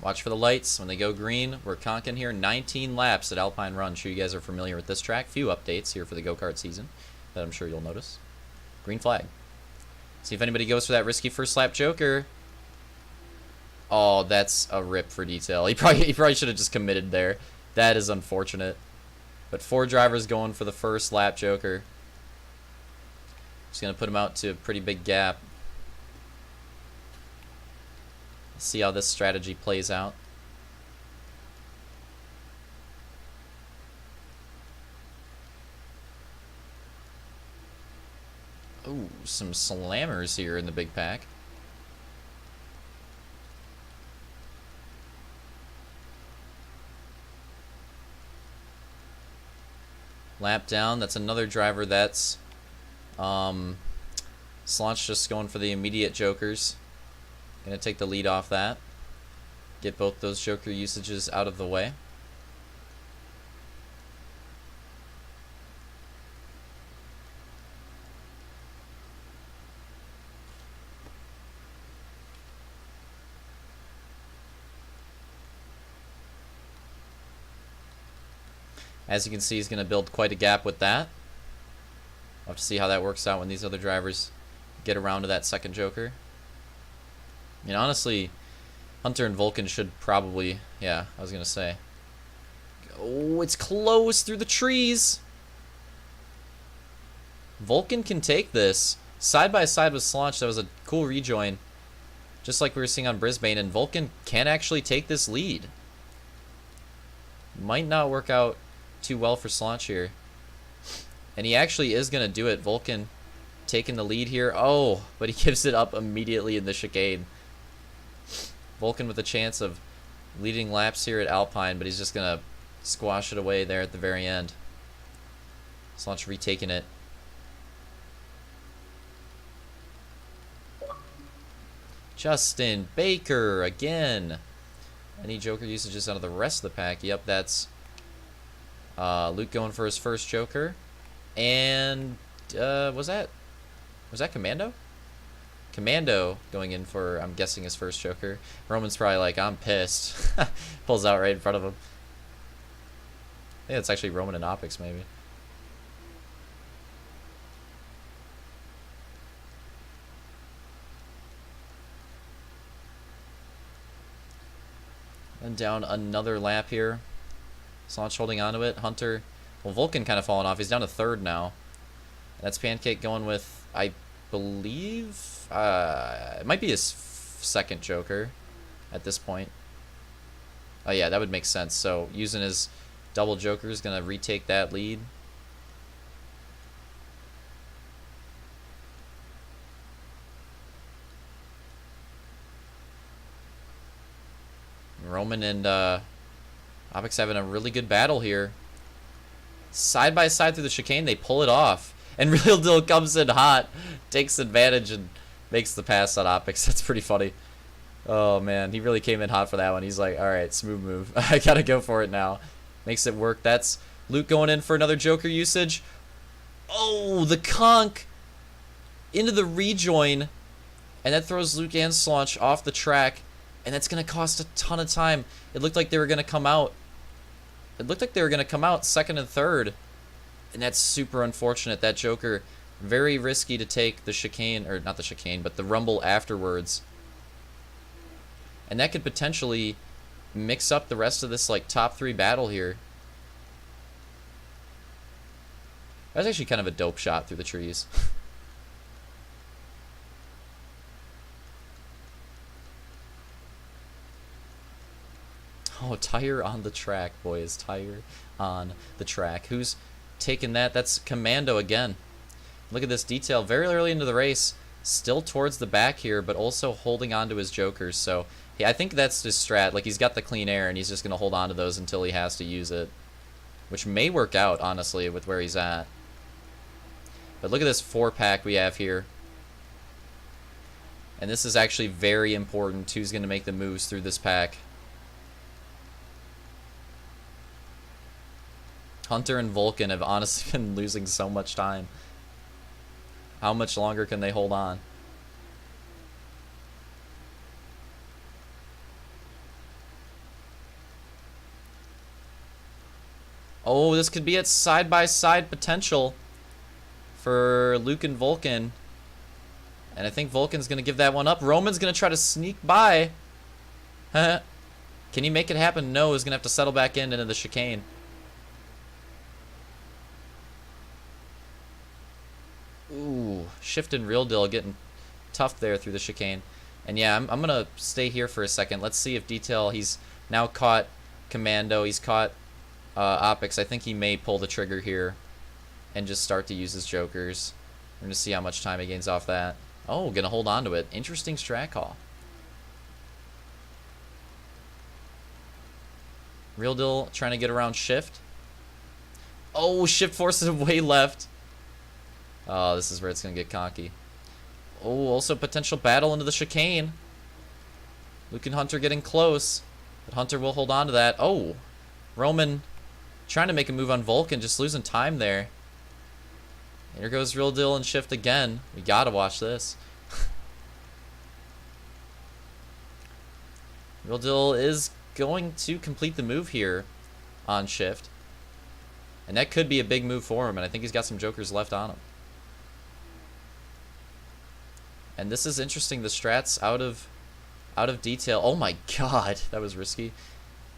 Watch for the lights. When they go green, we're conking here. 19 laps at Alpine Run. Sure you guys are familiar with this track. Few updates here for the go-kart season that I'm sure you'll notice. Green flag. See if anybody goes for that risky first lap joker. Oh, that's a rip for detail. He probably should have just committed there. That is unfortunate. But 4 drivers going for the first lap joker. Just going to put him out to a pretty big gap. See how this strategy plays out. Ooh, some slammers here in the big pack. Lap down. That's another driver that's Slaunch just going for the immediate jokers. Gonna take the lead off that. Get both those joker usages out of the way. As you can see, he's going to build quite a gap with that. We'll have to see how that works out when these other drivers get around to that second joker. I mean, honestly, Hunter and Vulcan should probably... Yeah, I was going to say. Oh, it's close through the trees. Vulcan can take this. Side by side with Slaunch, that was a cool rejoin. Just like we were seeing on Brisbane, and Vulcan can actually take this lead. Might not work out too well for Slaunch here. And he actually is going to do it. Vulcan taking the lead here. Oh, but he gives it up immediately in the chicane. Vulcan with a chance of leading laps here at Alpine, but he's just going to squash it away there at the very end. Slaunch retaking it. Justin Baker again. Any joker usages out of the rest of the pack? Yep, that's Luke going for his first joker. And was that Commando? Commando going in for, I'm guessing, his first joker. Roman's probably like, I'm pissed. Pulls out right in front of him. I think it's actually Roman and Opix, maybe. And down another lap here. Slaunch holding onto it. Hunter, well, Vulcan kind of falling off. He's down to third now. That's Pancake going with, I believe, it might be his second joker at this point. Oh yeah, that would make sense. So using his double joker is going to retake that lead. Roman and Opix having a really good battle here. Side by side through the chicane, they pull it off. And Real Deal comes in hot, takes advantage, and makes the pass on Opix. That's pretty funny. Oh, man. He really came in hot for that one. He's like, all right, smooth move. I got to go for it now. Makes it work. That's Luke going in for another joker usage. Oh, the conk into the rejoin. And that throws Luke and Slaunch off the track. And that's going to cost a ton of time. It looked like they were going to come out. It looked like they were going to come out second and third. And that's super unfortunate. That joker, very risky to take the chicane, or not the chicane, but the rumble afterwards. And that could potentially mix up the rest of this like top 3 battle here. That was actually kind of a dope shot through the trees. Oh, tire on the track, boys. Tire on the track. Who's taking that? That's Commando again. Look at this detail. Very early into the race. Still towards the back here, but also holding on to his jokers. So, yeah, I think that's his strat. Like, he's got the clean air, and he's just going to hold on to those until he has to use it. Which may work out, honestly, with where he's at. But look at this 4-pack we have here. And this is actually very important. Who's going to make the moves through this pack. Hunter and Vulcan have honestly been losing so much time. How much longer can they hold on? Oh, this could be at side-by-side potential for Luke and Vulcan. And I think Vulcan's going to give that one up. Roman's going to try to sneak by. Can he make it happen? No, he's going to have to settle back into the chicane. Ooh, Shift and Real Deal getting tough there through the chicane. And yeah, I'm going to stay here for a second. Let's see if Detail, he's now caught Commando. He's caught Opix. I think he may pull the trigger here and just start to use his jokers. We're going to see how much time he gains off that. Oh, going to hold on to it. Interesting strat call. Real Deal trying to get around Shift. Oh, Shift forces him way left. Oh, this is where it's going to get conky. Oh, also potential battle into the chicane. Luke and Hunter getting close. But Hunter will hold on to that. Oh, Roman trying to make a move on Vulcan, just losing time there. Here goes Real Deal and Shift again. We got to watch this. Real Deal is going to complete the move here on Shift. And that could be a big move for him, and I think he's got some jokers left on him. And this is interesting, the strats out of Detail. Oh my god, that was risky.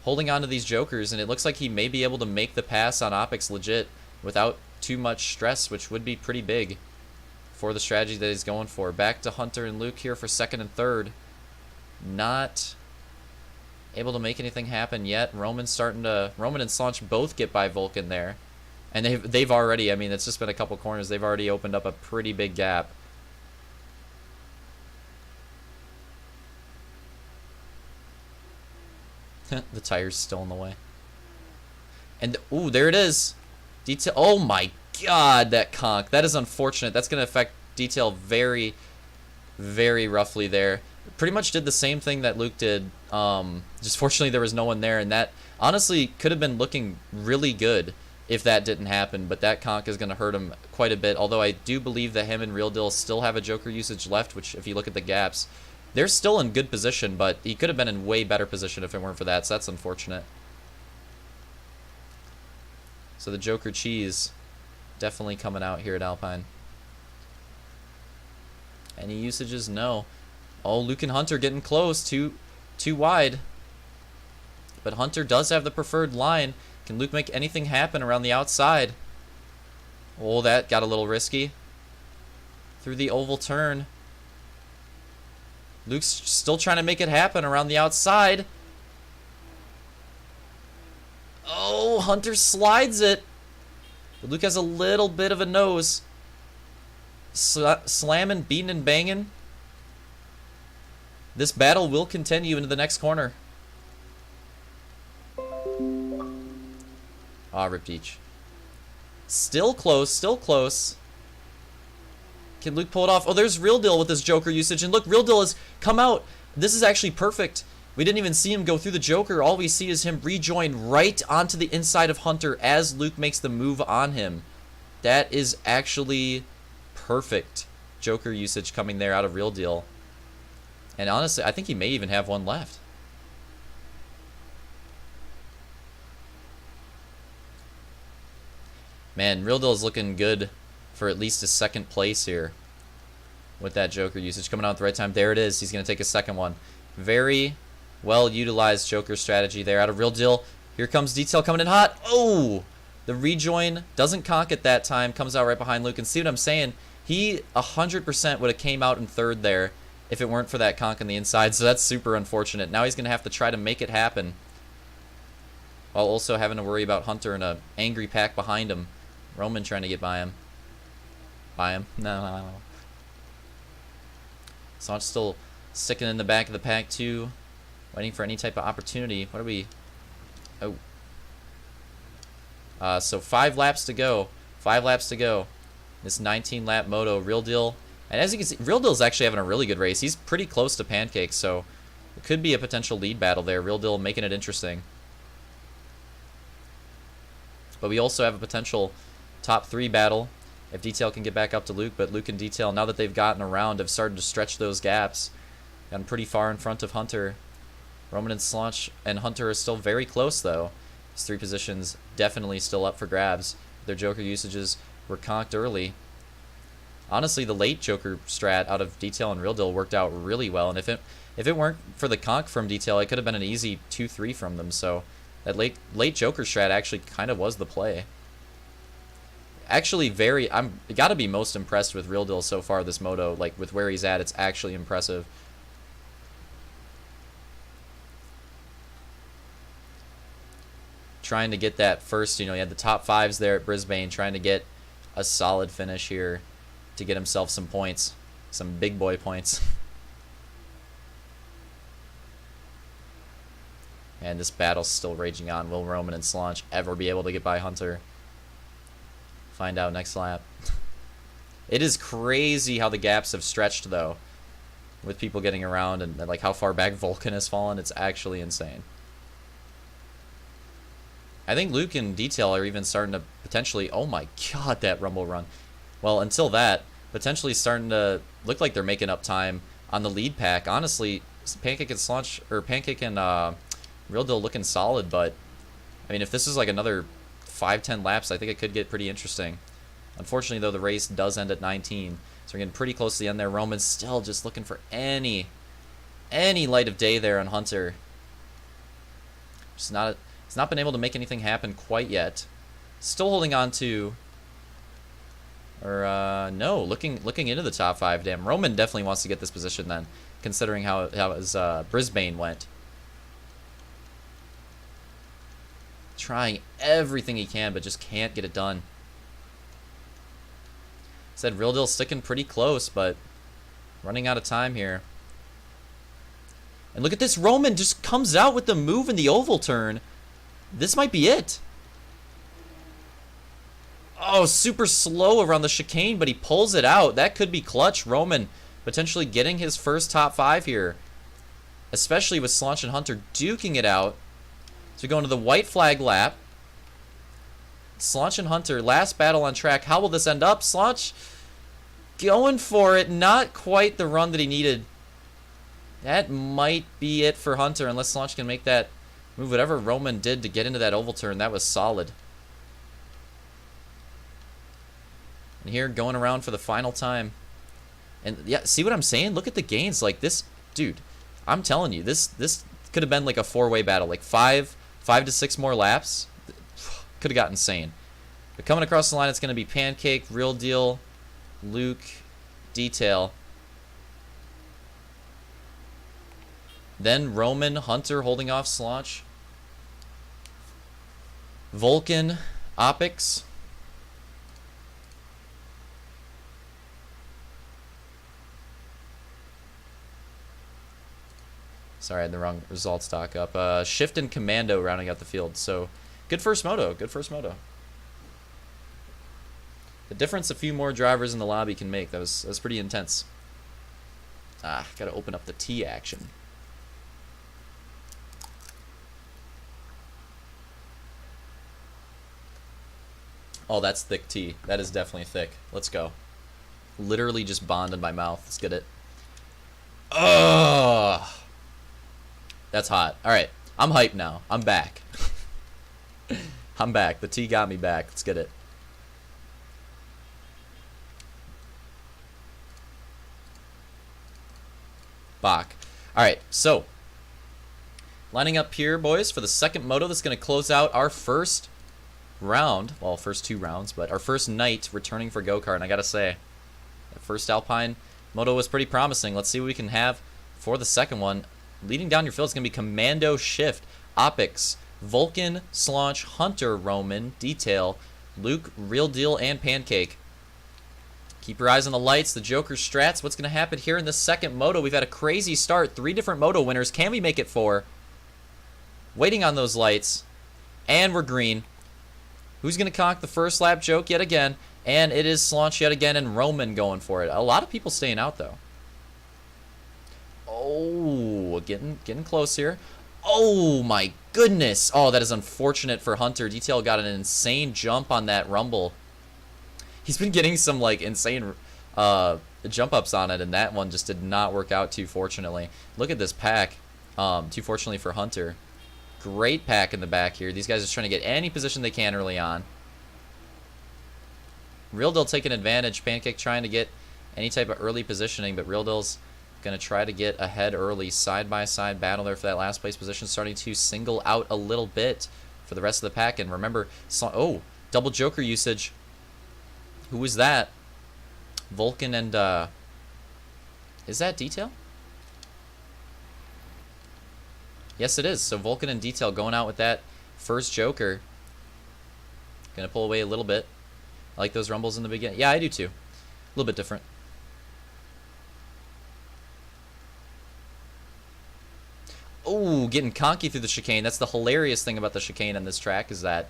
Holding on to these jokers, and it looks like he may be able to make the pass on Opix legit without too much stress, which would be pretty big for the strategy that he's going for. Back to Hunter and Luke here for second and third. Not able to make anything happen yet. Roman and Slaunch both get by Vulcan there. And they've already, I mean, it's just been a couple corners. They've already opened up a pretty big gap. The tire's still in the way. And, ooh, there it is. Detail. Oh my god, that conk. That is unfortunate. That's going to affect Detail very, very roughly there. Pretty much did the same thing that Luke did. Just fortunately there was no one there, and that honestly could have been looking really good if that didn't happen, but that conk is going to hurt him quite a bit, although I do believe that him and Real Deal still have a joker usage left, which if you look at the gaps, they're still in good position, but he could have been in way better position if it weren't for that, so that's unfortunate. So the Joker cheese definitely coming out here at Alpine. Any usages? No. Oh, Luke and Hunter getting close, too wide. But Hunter does have the preferred line. Can Luke make anything happen around the outside? Oh, that got a little risky. Through the oval turn. Luke's still trying to make it happen around the outside. Oh, Hunter slides it. But Luke has a little bit of a nose. Slamming, beating, and banging. This battle will continue into the next corner. Ah, ripped each. Still close, still close. Can Luke pull it off? Oh, there's Real Deal with his Joker usage. And look, Real Deal has come out. This is actually perfect. We didn't even see him go through the Joker. All we see is him rejoin right onto the inside of Hunter as Luke makes the move on him. That is actually perfect Joker usage coming there out of Real Deal. And honestly, I think he may even have one left. Man, Real Deal is looking good for at least a second place here with that Joker usage coming out at the right time. There it is. He's going to take a second one. Very well utilized Joker strategy there out of Real Deal. Here comes Detail coming in hot. Oh! The rejoin doesn't conk at that time. Comes out right behind Luke. And see what I'm saying? He 100% would have came out in third there if it weren't for that conk on the inside. So that's super unfortunate. Now he's going to have to try to make it happen, while also having to worry about Hunter and an angry pack behind him. Roman trying to get by him. No. So I'm still sticking in the back of the pack too, waiting for any type of opportunity. What are we? Oh. So 5 laps to go. 5 laps to go. This 19-lap moto. Real Deal. And as you can see, Real Deal's actually having a really good race. He's pretty close to Pancake, so it could be a potential lead battle there. Real Deal making it interesting. But we also have a potential top 3 battle if Detail can get back up to Luke. But Luke and Detail, now that they've gotten around, have started to stretch those gaps. Gotten pretty far in front of Hunter. Roman and Slaunch and Hunter are still very close, though. These 3 positions definitely still up for grabs. Their Joker usages were conked early. Honestly, the late Joker strat out of Detail and Real Deal worked out really well, and if it weren't for the conk from Detail, it could have been an easy 2-3 from them. So that late Joker strat actually kind of was the play. Actually, I'm gotta be most impressed with Real Deal so far this moto. Like with where he's at, it's actually impressive. Trying to get that first, he had the top 5s there at Brisbane, trying to get a solid finish here to get himself some points, some big boy points. And this battle's still raging on. Will Roman and Slaunch ever be able to get by Hunter? Find out next lap. It is crazy how the gaps have stretched, though, with people getting around and like how far back Vulcan has fallen. It's actually insane. I think Luke and Detail are even starting to potentially... Oh my god, that Rumble run. Well, until that, potentially starting to look like they're making up time on the lead pack. Honestly, Pancake and Slaunch, or Pancake and Real Deal looking solid, but I mean, if this is like another 5-10 laps, I think it could get pretty interesting. Unfortunately, though, the race does end at 19, so we're getting pretty close to the end there. Roman's still just looking for any light of day there on Hunter. Just not... He's not been able to make anything happen quite yet. Still holding on to... Or, no, looking into the top 5. Damn, Roman definitely wants to get this position then, considering how his Brisbane went. Trying everything he can, but just can't get it done. Said Real Deal sticking pretty close, but running out of time here. And look at this, Roman just comes out with the move in the oval turn. This might be it. Oh, super slow around the chicane, but he pulls it out. That could be clutch. Roman potentially getting his first top 5 here, especially with Slaunch and Hunter duking it out. So we go into the white flag lap. Slaunch and Hunter, last battle on track. How will this end up? Slaunch going for it. Not quite the run that he needed. That might be it for Hunter, unless Slaunch can make that move. Whatever Roman did to get into that oval turn, that was solid. And here, going around for the final time. And yeah, see what I'm saying? Look at the gains. Like this, dude, I'm telling you, this could have been like a 4-way battle. Like 5 to 6 more laps. Could have got insane. But coming across the line, it's going to be Pancake, Real Deal, Luke, Detail. Then Roman, Hunter holding off Slaunch. Vulcan, Opix. Sorry, I had the wrong result stock up. Shift and Commando rounding out the field. So, good first moto. Good first moto. The difference a few more drivers in the lobby can make. That was pretty intense. Gotta open up the T action. Oh, that's thick tea. That is definitely thick. Let's go. Literally just bond in my mouth. Let's get it. Ugh. That's hot. All right. I'm hyped now. I'm back. I'm back. The tea got me back. Let's get it. Bach. All right. So, lining up here, boys, for the second moto that's going to close out our first round, well, first 2 rounds, but our first night returning for go-kart. And I gotta say, that first Alpine moto was pretty promising. Let's see what we can have for the second one. Leading down your field is gonna be Commando, Shift, Opix, Vulcan, Slaunch, Hunter, Roman, Detail, Luke, Real Deal, and Pancake. Keep your eyes on the lights, the Joker strats. What's gonna happen here in the second moto? We've had a crazy start. 3 different moto winners. Can we make it 4? Waiting on those lights, and we're green. Who's going to conk the first lap joke yet again? And it is Slaunch yet again, and Roman going for it. A lot of people staying out, though. Oh, getting close here. Oh, my goodness. Oh, that is unfortunate for Hunter. Detail got an insane jump on that Rumble. He's been getting some, like, insane jump-ups on it, and that one just did not work out too fortunately. Look at this pack. Too fortunately for Hunter. Great pack in the back here. These guys are trying to get any position they can early on. Real Deal taking advantage. Pancake trying to get any type of early positioning, but Real Deal's going to try to get ahead early. Side-by-side battle there for that last place position, starting to single out a little bit for the rest of the pack. And remember, oh, double Joker usage. Who was that? Vulcan and, is that Detail? Yes, it is. So Vulcan and Detail going out with that first Joker. Going to pull away a little bit. I like those rumbles in the beginning. Yeah, I do too. A little bit different. Oh, getting conky through the chicane. That's the hilarious thing about the chicane on this track, is that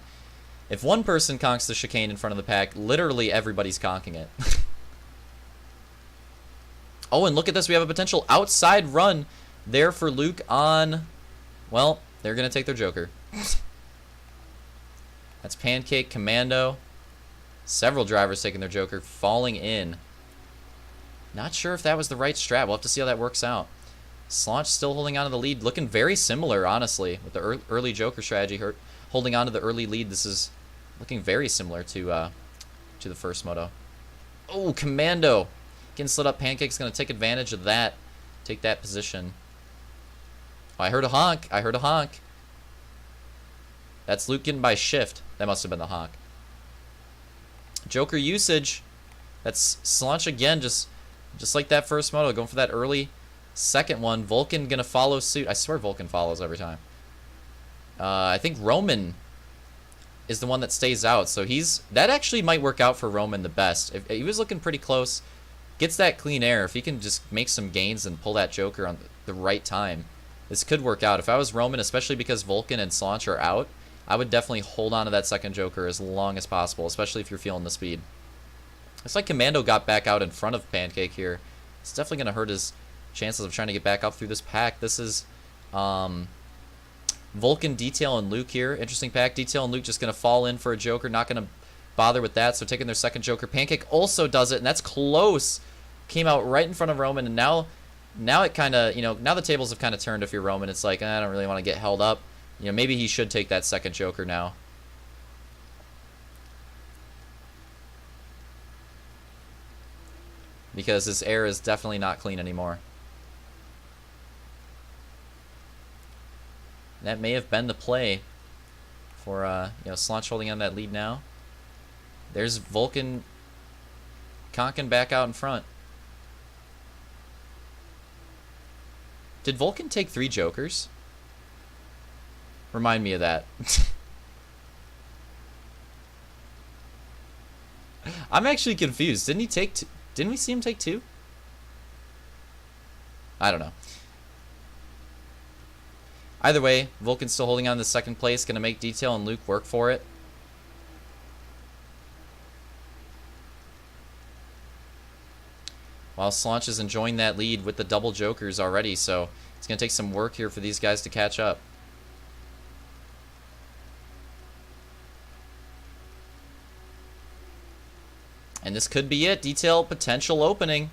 if one person conks the chicane in front of the pack, literally everybody's conking it. Oh, and look at this. We have a potential outside run there for Luke on... Well, they're going to take their Joker. That's Pancake, Commando. Several drivers taking their Joker, falling in. Not sure if that was the right strat. We'll have to see how that works out. Slaunch still holding on to the lead. Looking very similar, honestly, with the early Joker strategy. Holding on to the early lead. This is looking very similar to the first moto. Oh, Commando. Getting slid up. Pancake's going to take advantage of that. Take that position. Oh, I heard a honk. I heard a honk. That's Luke getting by shift. That must have been the honk. Joker usage. That's Slaunch again, just like that first moto, going for that early second one. Vulcan gonna follow suit. I swear Vulcan follows every time. I think Roman is the one that stays out, so that actually might work out for Roman the best. If he was looking pretty close, gets that clean air. If he can just make some gains and pull that Joker on the right time, this could work out. If I was Roman, especially because Vulcan and Slaunch are out, I would definitely hold on to that second Joker as long as possible, especially if you're feeling the speed. It's like Commando got back out in front of Pancake here. It's definitely going to hurt his chances of trying to get back up through this pack. This is Vulcan, Detail, and Luke here. Interesting pack. Detail and Luke just going to fall in for a Joker. Not going to bother with that, so taking their second Joker. Pancake also does it, and that's close. Came out right in front of Roman, and now it kind of, now the tables have kind of turned if you're Roman. It's like, I don't really want to get held up. Maybe he should take that second Joker now. Because his air is definitely not clean anymore. That may have been the play for, Slaunch holding on that lead now. There's Vulcan conking back out in front. Did Vulcan take 3 Jokers? Remind me of that. I'm actually confused. Didn't he take didn't we see him take 2? I don't know. Either way, Vulcan's still holding on to second place. Going to make Detail and Luke work for it. While Slaunch is enjoying that lead with the double Jokers already, so it's going to take some work here for these guys to catch up. And this could be it. Detail, potential opening.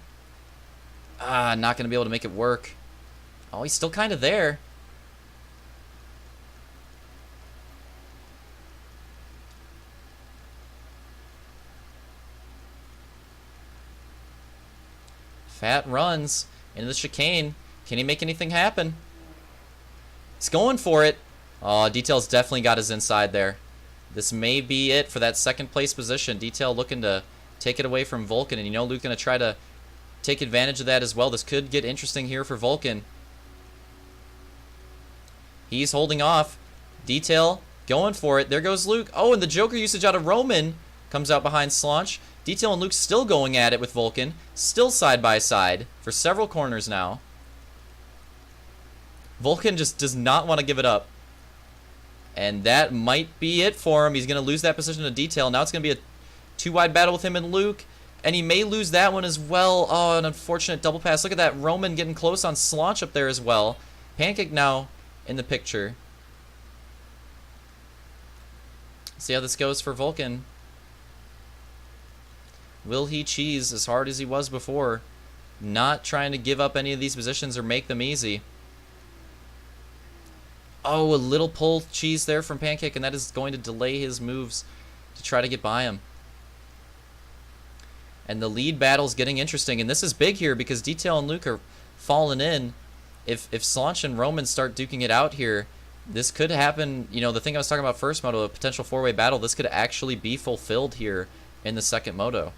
Not going to be able to make it work. Oh, he's still kind of there. Fat runs into the chicane. Can he make anything happen? He's going for it. Oh, Detail's definitely got his inside there. This may be it for that second place position. Detail looking to take it away from Vulcan, and Luke's going to try to take advantage of that as well. This could get interesting here for Vulcan. He's holding off. Detail going for it. There goes Luke. Oh, and the Joker usage out of Roman comes out behind Slaunch. Detail and Luke still going at it with Vulcan. Still side by side for several corners now. Vulcan just does not want to give it up. And that might be it for him. He's going to lose that position to Detail. Now it's going to be a 2-wide battle with him and Luke. And he may lose that one as well. Oh, an unfortunate double pass. Look at that. Roman getting close on Slaunch up there as well. Pancake now in the picture. See how this goes for Vulcan. Will he cheese as hard as he was before? Not trying to give up any of these positions or make them easy. Oh, a little pull cheese there from Pancake, and that is going to delay his moves to try to get by him. And the lead battle's getting interesting, and this is big here because Detail and Luke are falling in. If Slaunch and Roman start duking it out here, this could happen. You know, the thing I was talking about first moto, a potential four-way battle, this could actually be fulfilled here in the second moto.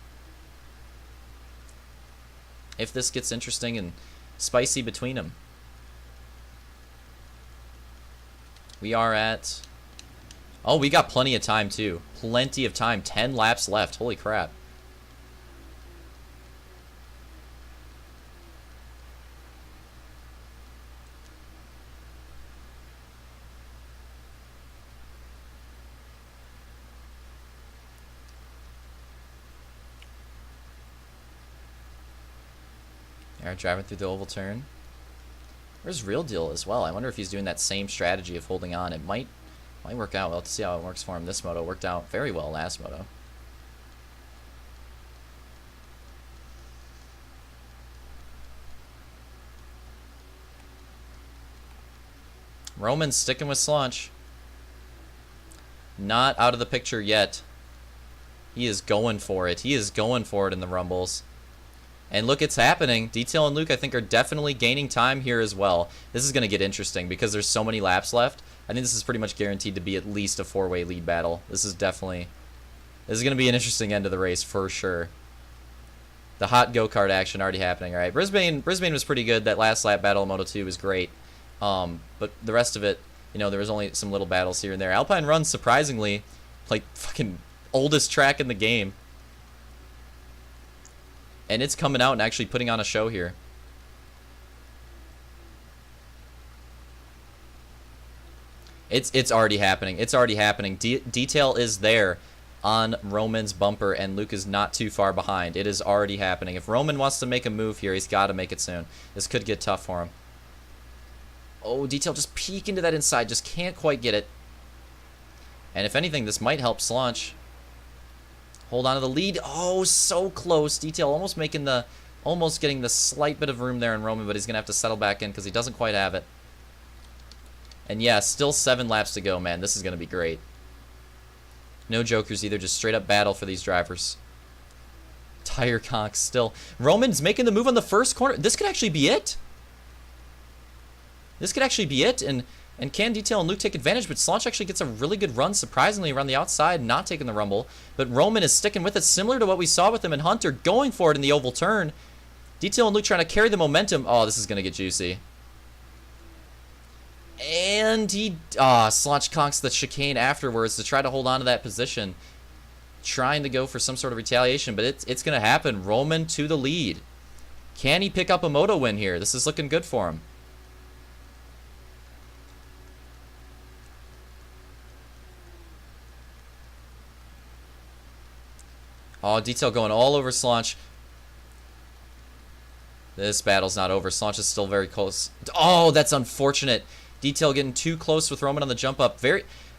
If this gets interesting and spicy between them. We are at... Oh, we got plenty of time, too. Plenty of time. 10 laps left. Holy crap. All right, driving through the oval turn. There's Real Deal as well. I wonder if he's doing that same strategy of holding on. It might work out. We'll have to see how it works for him. This moto worked out very well last moto. Roman's sticking with Slaunch. Not out of the picture yet. He is going for it. He is going for it in the Rumbles. And look, it's happening. Detail and Luke, I think, are definitely gaining time here as well. This is going to get interesting because there's so many laps left. I think this is pretty much guaranteed to be at least a four-way lead battle. This is going to be an interesting end of the race for sure. The hot go-kart action already happening. All right, Brisbane was pretty good. That last lap battle in Moto 2 was great. But the rest of it, you know, there was only some little battles here and there. Alpine runs, surprisingly, like fucking oldest track in the game. And it's coming out and actually putting on a show here. It's already happening. It's already happening. Detail is there on Roman's bumper, and Luke is not too far behind. It is already happening. If Roman wants to make a move here, he's got to make it soon. This could get tough for him. Oh, Detail just peek into that inside. Just can't quite get it. And if anything, this might help Slaunch. Hold on to the lead. Oh, so close. Detail almost getting the slight bit of room there in Roman, but he's going to have to settle back in because he doesn't quite have it. And yeah, still 7 laps to go, man. This is going to be great. No jokers either. Just straight up battle for these drivers. Tire conk still. Roman's making the move on the first corner. This could actually be it. This could actually be it. And can Detail and Luke take advantage? But Slaunch actually gets a really good run, surprisingly, around the outside, not taking the rumble. But Roman is sticking with it, similar to what we saw with him in Hunter, going for it in the oval turn. Detail and Luke trying to carry the momentum. Oh, this is going to get juicy. And Slaunch conks the chicane afterwards to try to hold on to that position. Trying to go for some sort of retaliation, but it's going to happen. Roman to the lead. Can he pick up a moto win here? This is looking good for him. Oh, Detail going all over Slaunch. This battle's not over. Slaunch is still very close. Oh, that's unfortunate. Detail getting too close with Roman on the jump up.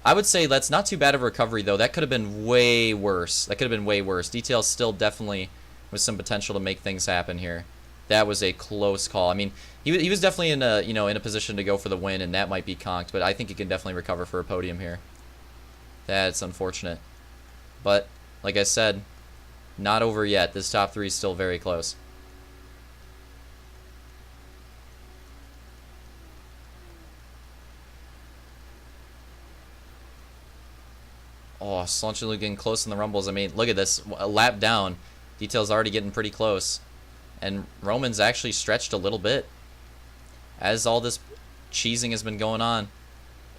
I would say that's not too bad of a recovery, though. That could have been way worse. That could have been way worse. Detail still definitely with some potential to make things happen here. That was a close call. I mean, he was definitely in a position to go for the win, and that might be conked. But I think he can definitely recover for a podium here. That's unfortunate. But like I said, not over yet. This top 3 is still very close. Oh, Slaunch and Luke getting close in the rumbles. I mean, look at this. A lap down. Detail's already getting pretty close. And Roman's actually stretched a little bit as all this cheesing has been going on.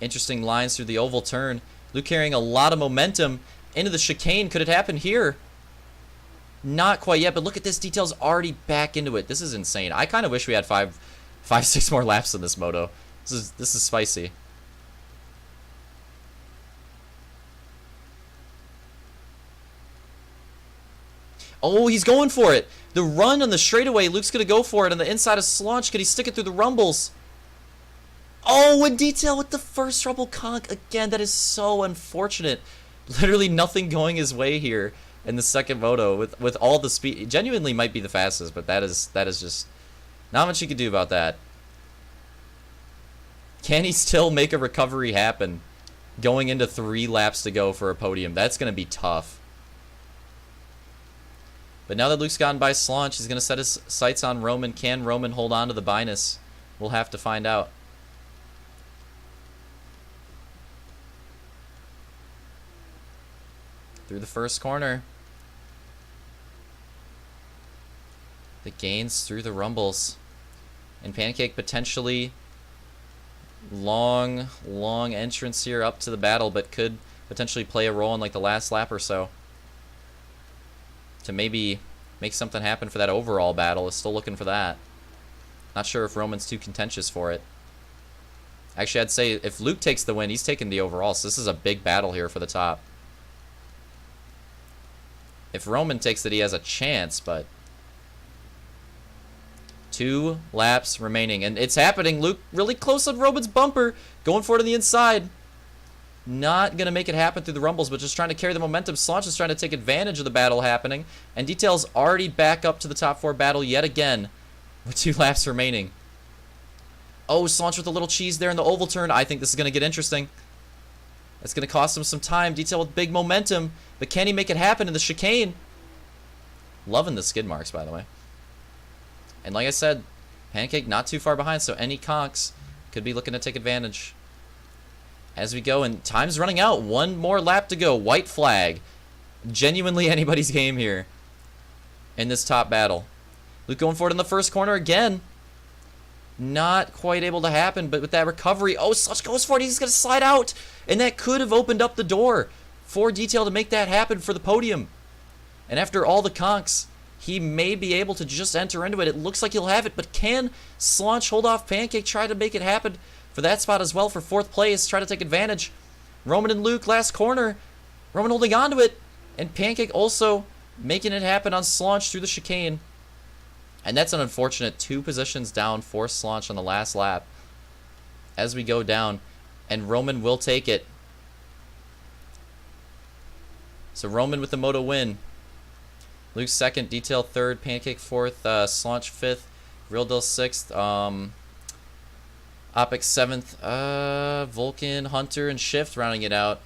Interesting lines through the oval turn. Luke carrying a lot of momentum into the chicane. Could it happen here? Not quite yet, but look at this. Detail's already back into it. This is insane. I kind of wish we had 6 more laps in this moto. This is spicy. Oh, he's going for it. The run on the straightaway. Luke's going to go for it on the inside of Slaunch. Could he stick it through the rumbles? Oh, and Detail with the first rumble conk. Again, that is so unfortunate. Literally nothing going his way here in the second moto with all the speed. It genuinely might be the fastest, but that is just not much you could do about that. Can he still make a recovery happen going into 3 laps to go for a podium? That's going to be tough. But now that Luke's gotten by Slaunch, he's going to set his sights on Roman. Can Roman hold on to the Binus? We'll have to find out. Through the first corner. The gains through the rumbles. And Pancake potentially long entrance here up to the battle, but could potentially play a role in like the last lap or so to maybe make something happen for that overall battle. Is still looking for that. Not sure if Roman's too contentious for it. Actually, I'd say if Luke takes the win, he's taking the overall, so this is a big battle here for the top. If Roman takes it, he has a chance, but 2 laps remaining, and it's happening. Luke really close on Roman's bumper, going for it on the inside. Not going to make it happen through the rumbles, but just trying to carry the momentum. Slaunch is trying to take advantage of the battle happening, and Detail's already back up to the top 4 battle yet again with 2 laps remaining. Oh, Slaunch with a little cheese there in the oval turn. I think this is going to get interesting. It's going to cost him some time. Detail with big momentum, but can he make it happen in the chicane? Loving the skid marks, by the way. And like I said, Pancake not too far behind, so any conks could be looking to take advantage. As we go, and time's running out. 1 more lap to go. White flag. Genuinely anybody's game here in this top battle. Luke going for it in the first corner again. Not quite able to happen, but with that recovery, oh, Slush goes for it. He's going to slide out, and that could have opened up the door for Detail to make that happen for the podium. And after all the conks, he may be able to just enter into it. It looks like he'll have it, but can Slaunch hold off Pancake, try to make it happen for that spot as well for 4th place, try to take advantage. Roman and Luke, last corner. Roman holding on to it, and Pancake also making it happen on Slaunch through the chicane. And that's an unfortunate 2 positions down for Slaunch on the last lap as we go down, and Roman will take it. So Roman with the moto win. Luke 2nd, Detail 3rd, Pancake 4th, Slaunch 5th, Real Deal 6th, Opix 7th, Vulcan, Hunter, and Shift rounding it out.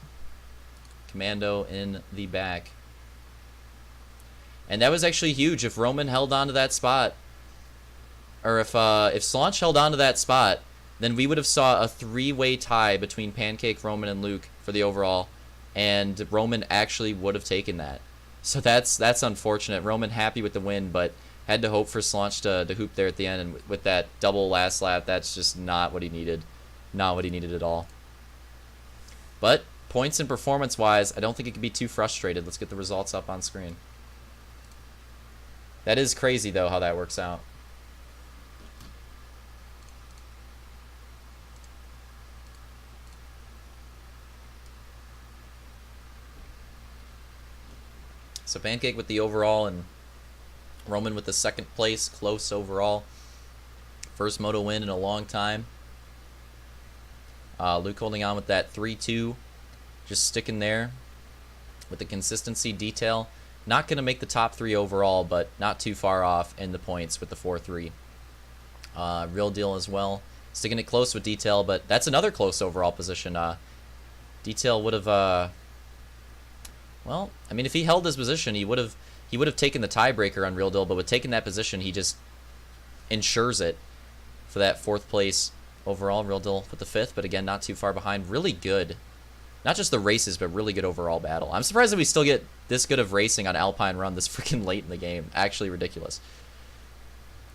Commando in the back. And that was actually huge. If Roman held on to that spot, or if Slaunch held on to that spot, then we would have saw a 3-way tie between Pancake, Roman, and Luke for the overall, and Roman actually would have taken that. So that's unfortunate. Roman happy with the win, but had to hope for Slaunch to hoop there at the end, and with that double last lap, that's just not what he needed. Not what he needed at all. But points and performance-wise, I don't think it could be too frustrated. Let's get the results up on screen. That is crazy, though, how that works out. So Pancake with the overall, and Roman with the 2nd place, close overall. First moto win in a long time. Luke holding on with that 3-2, just sticking there with the consistency. Detail not going to make the top 3 overall, but not too far off in the points with the 4-3. Real Deal as well, sticking it close with Detail, but that's another close overall position. Detail would have, well, I mean, if he held his position, he would have taken the tiebreaker on Real Deal, but with taking that position, he just ensures it for that 4th place overall. Real Deal with the 5th, but again, not too far behind. Really good. Not just the races, but really good overall battle. I'm surprised that we still get this good of racing on Alpine Run this freaking late in the game. Actually ridiculous.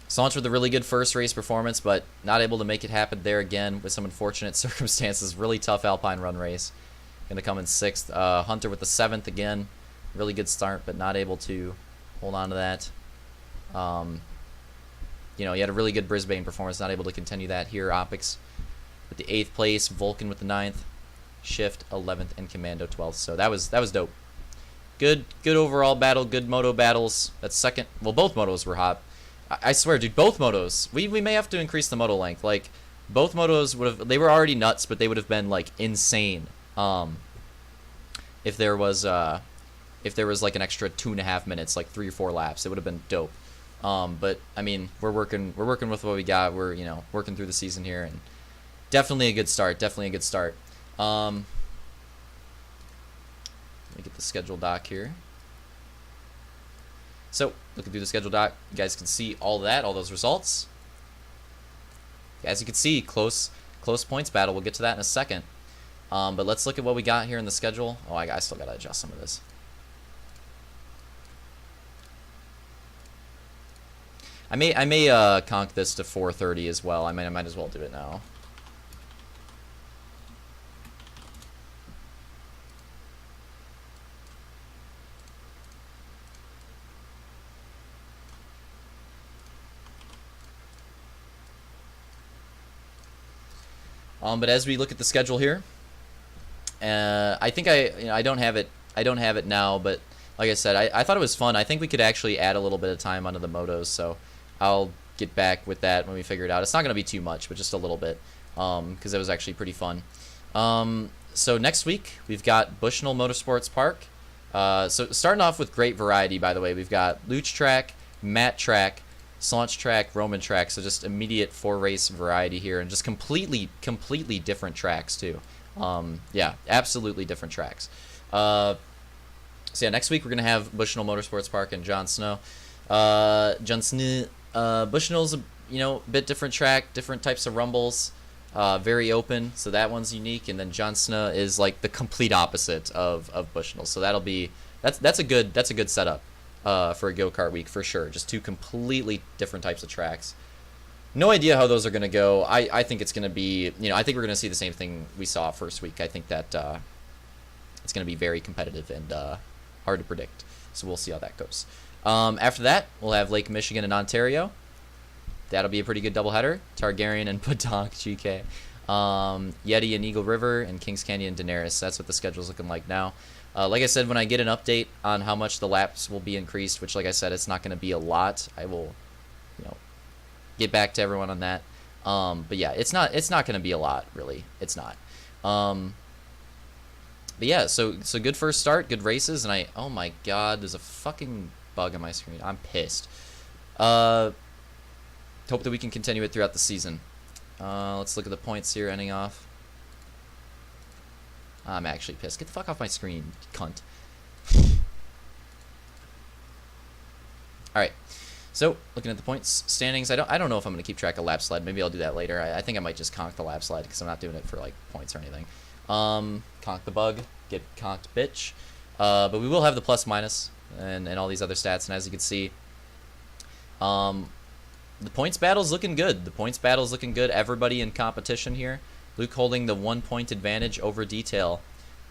Slaunch with a really good first race performance, but not able to make it happen there again with some unfortunate circumstances. Really tough Alpine Run race. Going to come in 6th. Hunter with the 7th again. Really good start, but not able to hold on to that. You know, he had a really good Brisbane performance, not able to continue that here. Opix with the 8th place. Vulcan with the 9th. Shift 11th, and Commando 12th. So that was dope. Good overall battle. Good moto battles. That's 2nd. Well, both motos were hot. I swear, dude, both motos. We may have to increase the moto length. Like, both motos would have. They were already nuts, but they would have been like insane. If there was like an extra 2.5 minutes, like 3 or 4 laps, it would have been dope. But I mean, we're working with what we got. We're working through the season here, and Definitely a good start. Definitely a good start. Let me get the schedule doc here. So, looking through the schedule doc, you guys can see all that, all those results. As you can see, close points battle. We'll get to that in a second. But let's look at what we got here in the schedule. Oh, I still got to adjust some of this. I may conk this to 430 as well. I might as well do it now. But as we look at the schedule here, I think I don't have it now, but like I said, I thought it was fun. I think we could actually add a little bit of time onto the motos, so I'll get back with that when we figure it out. It's not going to be too much, but just a little bit, because it was actually pretty fun. So next week we've got Bushnell Motorsports Park. So starting off with great variety, by the way, we've got Luch track, Matt track, Slaunch track, Roman track. So just immediate 4-race variety here, and just completely different tracks too. Yeah, absolutely different tracks. So yeah, next week we're gonna have Bushnell Motorsports Park and John Snow. Bushnell's a bit different track, different types of rumbles, very open. So that one's unique, and then John Snow is like the complete opposite of Bushnell. So that's a good setup for a go-kart week for sure. Just two completely different types of tracks. No idea how those are going to go. I think it's going to be, I think we're going to see the same thing we saw first week. I think that it's going to be very competitive and hard to predict. So we'll see how that goes. After that, we'll have Lake Michigan and Ontario. That'll be a pretty good doubleheader. Targaryen and Podunk GK. Yeti and Eagle River, and Kings Canyon and Daenerys. That's what the schedule's looking like now. Like I said, when I get an update on how much the laps will be increased, which like I said, it's not going to be a lot, I will, get back to everyone on that. But yeah, it's not going to be a lot, really. It's not. But yeah, so good first start, good races, and oh my god, there's a fucking bug on my screen. I'm pissed. Hope that we can continue it throughout the season. Let's look at the points here, ending off. I'm actually pissed. Get the fuck off my screen, cunt. Alright. So, looking at the points standings, I don't know if I'm going to keep track of lap sled. Maybe I'll do that later. I think I might just conk the lap sled because I'm not doing it for like points or anything. Conk the bug, get conked, bitch. But we will have the plus minus and all these other stats. And as you can see, the points battle's looking good. Everybody in competition here. Luke holding the 1-point advantage over Detail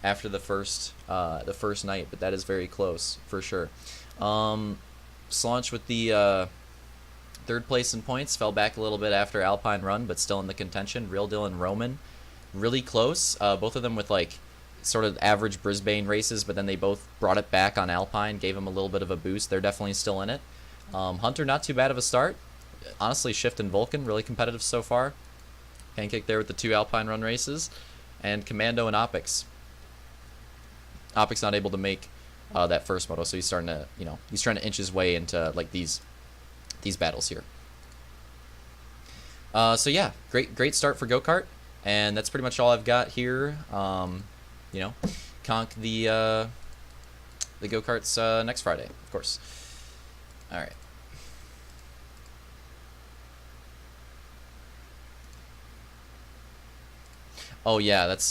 after the first night, but that is very close for sure. Slaunch with the third place in points, fell back a little bit after Alpine run, but still in the contention. Real Deal and Roman, really close. Both of them with like sort of average Brisbane races, but then they both brought it back on Alpine, gave them a little bit of a boost. They're definitely still in it. Hunter, not too bad of a start. Honestly, Shift and Vulcan, really competitive so far. Pancake there with the 2 Alpine run races. And Commando and Opix. Opix not able to make that first moto, so he's starting to, he's trying to inch his way into like these battles here. So yeah, great start for go-kart, and that's pretty much all I've got here. Conk the go-karts next Friday, of course. All right. Oh yeah, that's